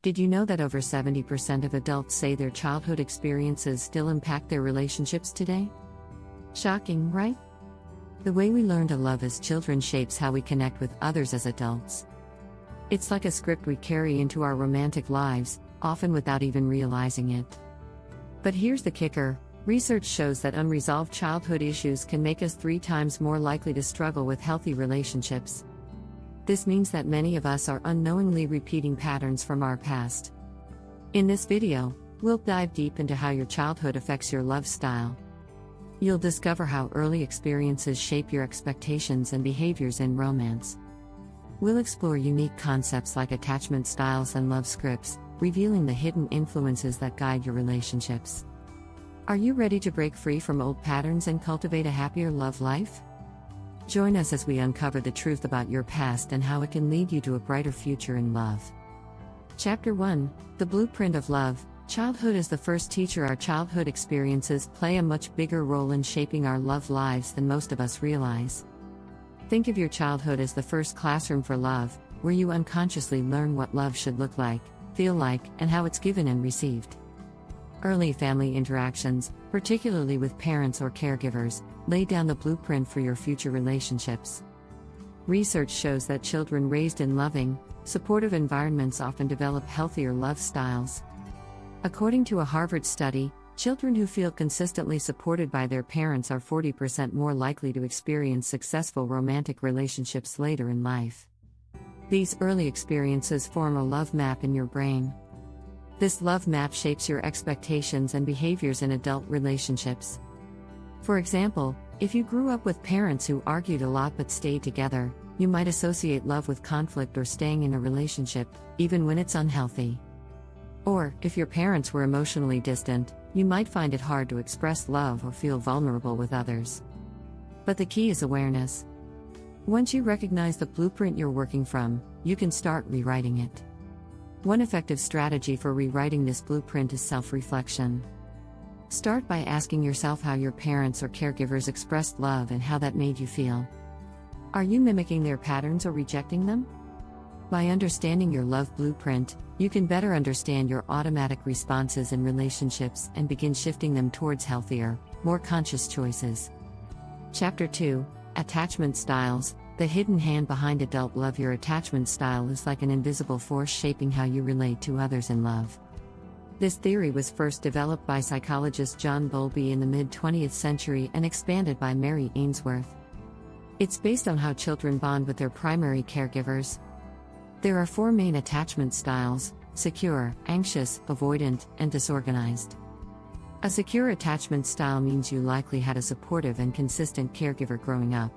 Did you know that over 70% of adults say their childhood experiences still impact their relationships today? Shocking, right? The way we learn to love as children shapes how we connect with others as adults. It's like a script we carry into our romantic lives, often without even realizing it. But here's the kicker: research shows that unresolved childhood issues can make us 3 times more likely to struggle with healthy relationships. This means that many of us are unknowingly repeating patterns from our past. In this video, we'll dive deep into how your childhood affects your love style. You'll discover how early experiences shape your expectations and behaviors in romance. We'll explore unique concepts like attachment styles and love scripts, revealing the hidden influences that guide your relationships. Are you ready to break free from old patterns and cultivate a happier love life? Join us as we uncover the truth about your past and how it can lead you to a brighter future in love. Chapter 1: The Blueprint of Love. Childhood is the first teacher. Our childhood experiences play a much bigger role in shaping our love lives than most of us realize. Think of your childhood as the first classroom for love, where you unconsciously learn what love should look like, feel like, and how it's given and received. Early family interactions, particularly with parents or caregivers, lay down the blueprint for your future relationships. Research shows that children raised in loving, supportive environments often develop healthier love styles. According to a Harvard study, children who feel consistently supported by their parents are 40% more likely to experience successful romantic relationships later in life. These early experiences form a love map in your brain. This love map shapes your expectations and behaviors in adult relationships. For example, if you grew up with parents who argued a lot but stayed together, you might associate love with conflict or staying in a relationship, even when it's unhealthy. Or, if your parents were emotionally distant, you might find it hard to express love or feel vulnerable with others. But the key is awareness. Once you recognize the blueprint you're working from, you can start rewriting it. One effective strategy for rewriting this blueprint is self-reflection. Start by asking yourself how your parents or caregivers expressed love and how that made you feel. Are you mimicking their patterns or rejecting them? By understanding your love blueprint, you can better understand your automatic responses in relationships and begin shifting them towards healthier, more conscious choices. Chapter 2: Attachment Styles. The hidden hand behind adult love. Your attachment style is like an invisible force shaping how you relate to others in love. This theory was first developed by psychologist John Bowlby in the mid-20th century and expanded by Mary Ainsworth. It's based on how children bond with their primary caregivers. There are 4 main attachment styles: secure, anxious, avoidant, and disorganized. A secure attachment style means you likely had a supportive and consistent caregiver growing up.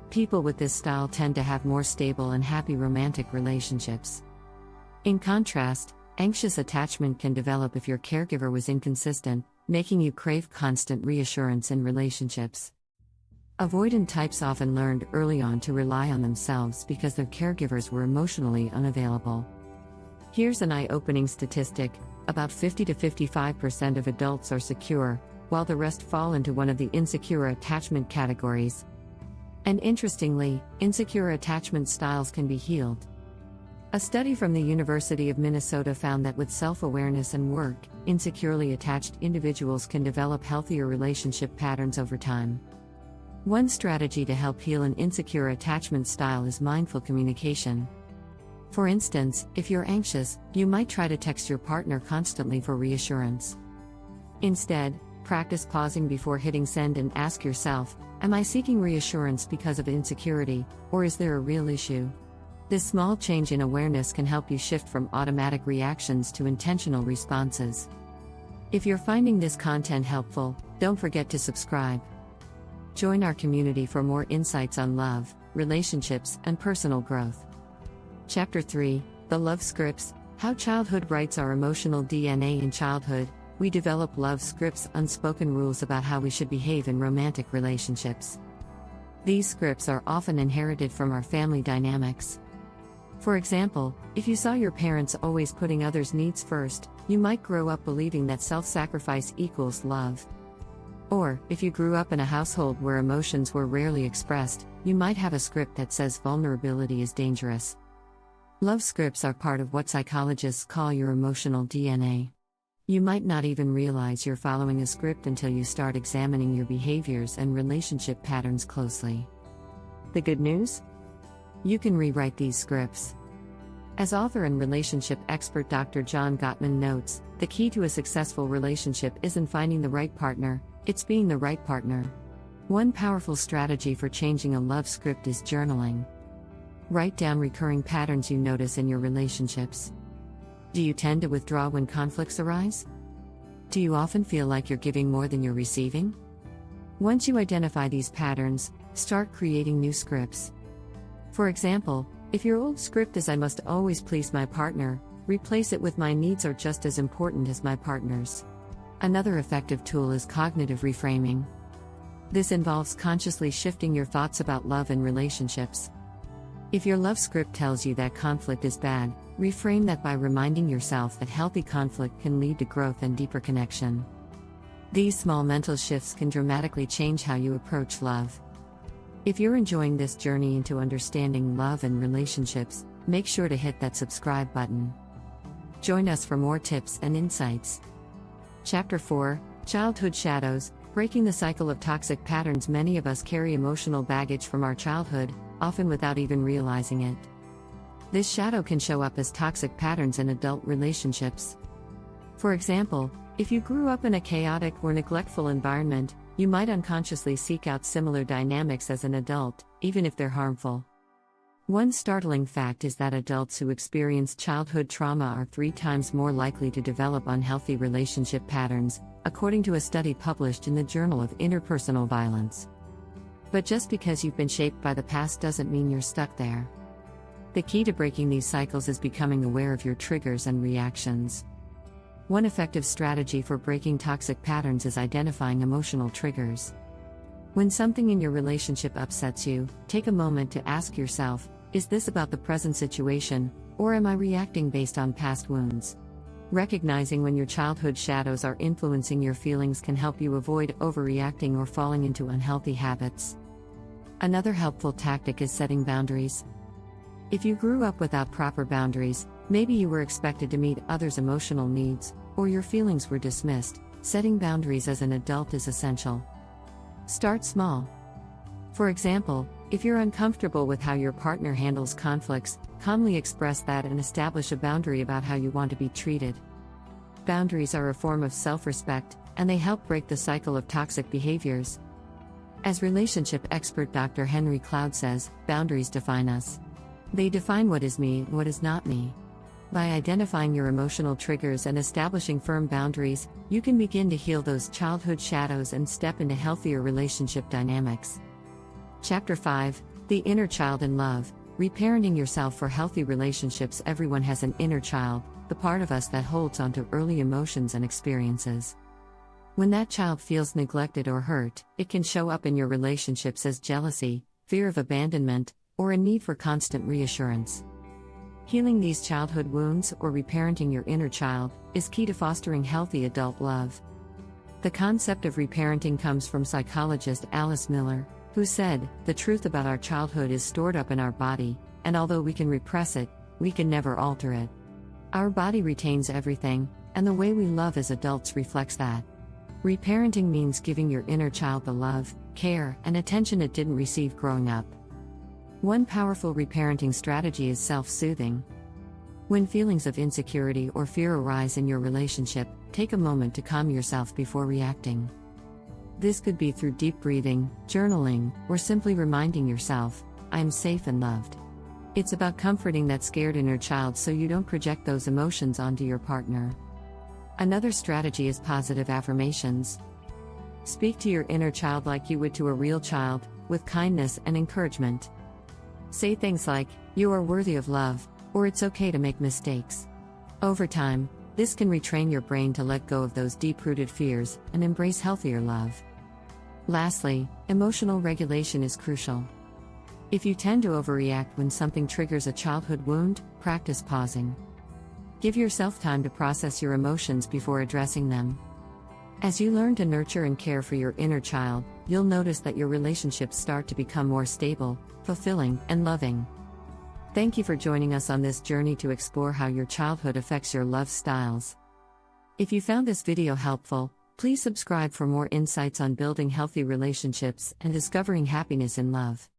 People with this style tend to have more stable and happy romantic relationships. In contrast, anxious attachment can develop if your caregiver was inconsistent, making you crave constant reassurance in relationships. Avoidant types often learned early on to rely on themselves because their caregivers were emotionally unavailable. Here's an eye-opening statistic: about 50 to 55% of adults are secure, while the rest fall into one of the insecure attachment categories. And interestingly, insecure attachment styles can be healed. A study from the University of Minnesota found that with self-awareness and work, insecurely attached individuals can develop healthier relationship patterns over time. One strategy to help heal an insecure attachment style is mindful communication. For instance, if you're anxious, you might try to text your partner constantly for reassurance. Instead, practice pausing before hitting send and ask yourself, am I seeking reassurance because of insecurity, or is there a real issue? This small change in awareness can help you shift from automatic reactions to intentional responses. If you're finding this content helpful, don't forget to subscribe. Join our community for more insights on love, relationships, and personal growth. Chapter 3: The Love Scripts. How childhood writes our emotional DNA. In childhood, we develop love scripts, unspoken rules about how we should behave in romantic relationships. These scripts are often inherited from our family dynamics. For example, if you saw your parents always putting others' needs first, you might grow up believing that self-sacrifice equals love. Or, if you grew up in a household where emotions were rarely expressed, you might have a script that says vulnerability is dangerous. Love scripts are part of what psychologists call your emotional DNA. You might not even realize you're following a script until you start examining your behaviors and relationship patterns closely. The good news? You can rewrite these scripts. As author and relationship expert Dr. John Gottman notes, the key to a successful relationship isn't finding the right partner, it's being the right partner. One powerful strategy for changing a love script is journaling. Write down recurring patterns you notice in your relationships. Do you tend to withdraw when conflicts arise? Do you often feel like you're giving more than you're receiving? Once you identify these patterns, start creating new scripts. For example, if your old script is "I must always please my partner," replace it with "My needs are just as important as my partner's." Another effective tool is cognitive reframing. This involves consciously shifting your thoughts about love and relationships. If your love script tells you that conflict is bad, reframe that by reminding yourself that healthy conflict can lead to growth and deeper connection. These small mental shifts can dramatically change how you approach love. If you're enjoying this journey into understanding love and relationships, make sure to hit that subscribe button. Join us for more tips and insights. Chapter 4: Childhood Shadows, Breaking the Cycle of Toxic Patterns. Many of us carry emotional baggage from our childhood, often without even realizing it. This shadow can show up as toxic patterns in adult relationships. For example, if you grew up in a chaotic or neglectful environment, you might unconsciously seek out similar dynamics as an adult, even if they're harmful. One startling fact is that adults who experience childhood trauma are 3 times more likely to develop unhealthy relationship patterns, according to a study published in the Journal of Interpersonal Violence. But just because you've been shaped by the past doesn't mean you're stuck there. The key to breaking these cycles is becoming aware of your triggers and reactions. One effective strategy for breaking toxic patterns is identifying emotional triggers. When something in your relationship upsets you, take a moment to ask yourself, is this about the present situation, or am I reacting based on past wounds? Recognizing when your childhood shadows are influencing your feelings can help you avoid overreacting or falling into unhealthy habits. Another helpful tactic is setting boundaries. If you grew up without proper boundaries, maybe you were expected to meet others' emotional needs, or your feelings were dismissed, setting boundaries as an adult is essential. Start small. For example, if you're uncomfortable with how your partner handles conflicts, calmly express that and establish a boundary about how you want to be treated. Boundaries are a form of self-respect, and they help break the cycle of toxic behaviors. As relationship expert Dr. Henry Cloud says, boundaries define us. They define what is me and what is not me. By identifying your emotional triggers and establishing firm boundaries, you can begin to heal those childhood shadows and step into healthier relationship dynamics. Chapter 5: The Inner Child in Love, Reparenting Yourself for Healthy Relationships. Everyone has an inner child, the part of us that holds onto early emotions and experiences. When that child feels neglected or hurt, it can show up in your relationships as jealousy, fear of abandonment, or a need for constant reassurance. Healing these childhood wounds or reparenting your inner child is key to fostering healthy adult love. The concept of reparenting comes from psychologist Alice Miller, who said, "The truth about our childhood is stored up in our body, and although we can repress it, we can never alter it. Our body retains everything, and the way we love as adults reflects that." Reparenting means giving your inner child the love, care, and attention it didn't receive growing up. One powerful reparenting strategy is self-soothing. When feelings of insecurity or fear arise in your relationship, take a moment to calm yourself before reacting. This could be through deep breathing, journaling, or simply reminding yourself, "I am safe and loved." It's about comforting that scared inner child so you don't project those emotions onto your partner. Another strategy is positive affirmations. Speak to your inner child like you would to a real child, with kindness and encouragement. Say things like, "You are worthy of love," or "It's okay to make mistakes." Over time, this can retrain your brain to let go of those deep-rooted fears and embrace healthier love. Lastly, emotional regulation is crucial. If you tend to overreact when something triggers a childhood wound, practice pausing. Give yourself time to process your emotions before addressing them. As you learn to nurture and care for your inner child, you'll notice that your relationships start to become more stable, fulfilling, and loving. Thank you for joining us on this journey to explore how your childhood affects your love styles. If you found this video helpful, please subscribe for more insights on building healthy relationships and discovering happiness in love.